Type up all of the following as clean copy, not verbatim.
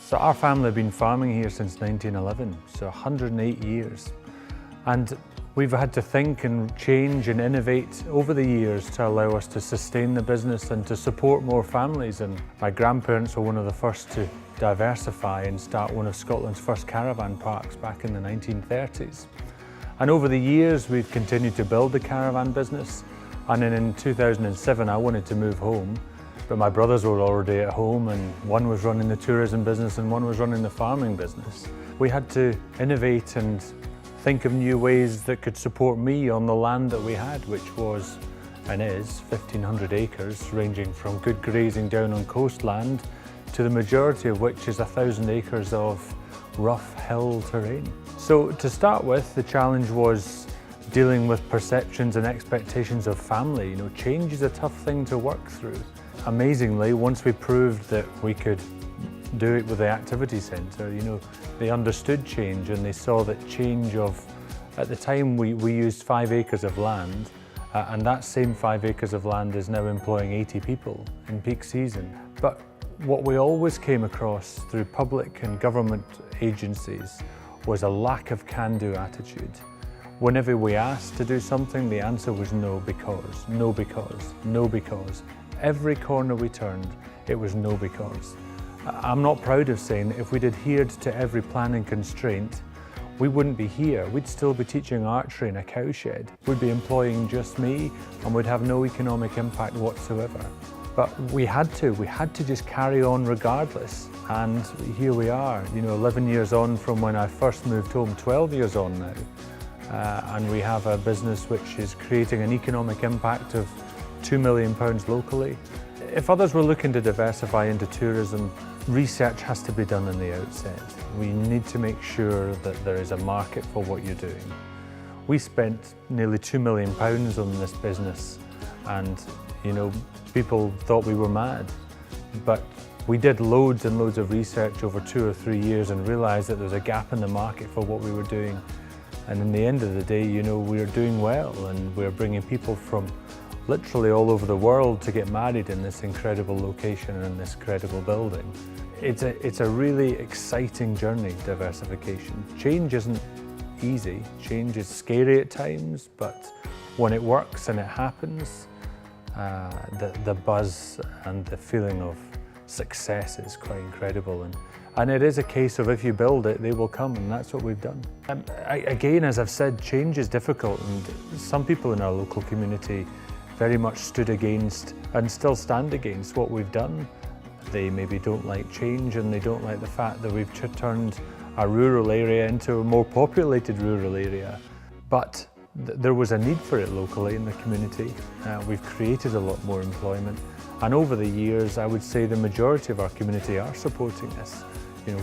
So our family have been farming here since 1911, so 108 years. And we've had to think and change and innovate over the years to allow us to sustain the business and to support more families. And my grandparents were one of the first to diversify and start one of Scotland's first caravan parks back in the 1930s. And over the years, we've continued to build the caravan business. And then in 2007, I wanted to move home, but my brothers were already at home, and one was running the tourism business and one was running the farming business. We had to innovate and think of new ways that could support me on the land that we had, which was and is 1,500 acres, ranging from good grazing down on coastland to the majority of which is 1,000 acres of rough hill terrain. So to start with, the challenge was dealing with perceptions and expectations of family. Change is a tough thing to work through. Amazingly, once we proved that we could do it with the activity centre, they understood change, and they saw that change of, at the time we used 5 acres of land, and that same 5 acres of land is now employing 80 people in peak season. But what we always came across through public and government agencies was a lack of can-do attitude. Whenever we asked to do something, the answer was no because, no because, no because. Every corner we turned, it was no because. I'm not proud of saying that if we'd adhered to every planning constraint, we wouldn't be here. We'd still be teaching archery in a cowshed. We'd be employing just me, and we'd have no economic impact whatsoever. But we had to just carry on regardless. And here we are, 11 years on from when I first moved home, 12 years on now. And we have a business which is creating an economic impact of £2 million locally. If others were looking to diversify into tourism, research has to be done in the outset. We need to make sure that there is a market for what you're doing. We spent nearly £2 million on this business, and people thought we were mad. But we did loads and loads of research over 2 or 3 years and realised that there was a gap in the market for what we were doing. And in the end of the day, we are doing well, and we're bringing people from literally all over the world to get married in this incredible location and in this incredible building. It's a really exciting journey, diversification. Change isn't easy. Change is scary at times, but when it works and it happens, the buzz and the feeling of success is quite incredible. And it is a case of if you build it, they will come, and that's what we've done. Again, as I've said, change is difficult, and some people in our local community very much stood against and still stand against what we've done. They maybe don't like change, and they don't like the fact that we've turned a rural area into a more populated rural area. But there was a need for it locally in the community. We've created a lot more employment, and over the years I would say the majority of our community are supporting this.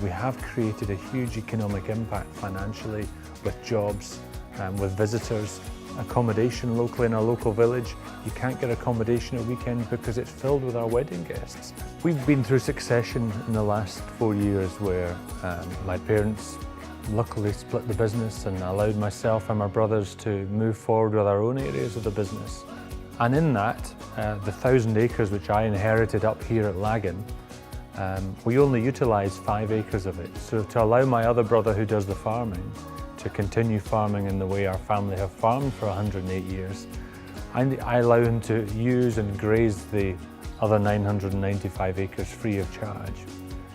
We have created a huge economic impact financially with jobs, with visitors, accommodation locally in our local village. You can't get accommodation at weekends because it's filled with our wedding guests. We've been through succession in the last 4 years where my parents luckily split the business and allowed myself and my brothers to move forward with our own areas of the business. And in that, the 1,000 acres which I inherited up here at Laggan, we only utilised 5 acres of it. So to allow my other brother who does the farming to continue farming in the way our family have farmed for 108 years, I allow him to use and graze the other 995 acres free of charge.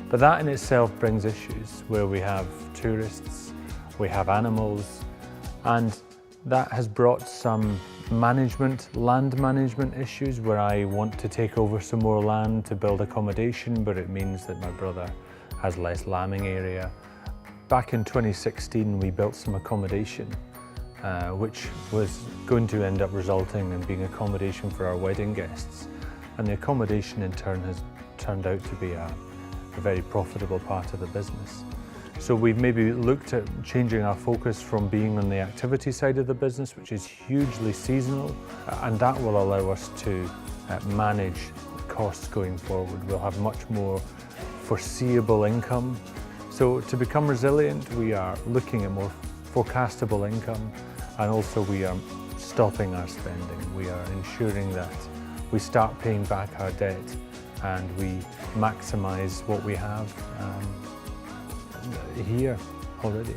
But that in itself brings issues where we have tourists, we have animals, and that has brought some land management issues where I want to take over some more land to build accommodation, but it means that my brother has less lambing area. Back in 2016, we built some accommodation, which was going to end up resulting in being accommodation for our wedding guests. And the accommodation in turn has turned out to be a very profitable part of the business. So we've maybe looked at changing our focus from being on the activity side of the business, which is hugely seasonal, and that will allow us to manage costs going forward. We'll have much more foreseeable income. So to become resilient, we are looking at more forecastable income, and also we are stopping our spending. We are ensuring that we start paying back our debt and we maximise what we have here already.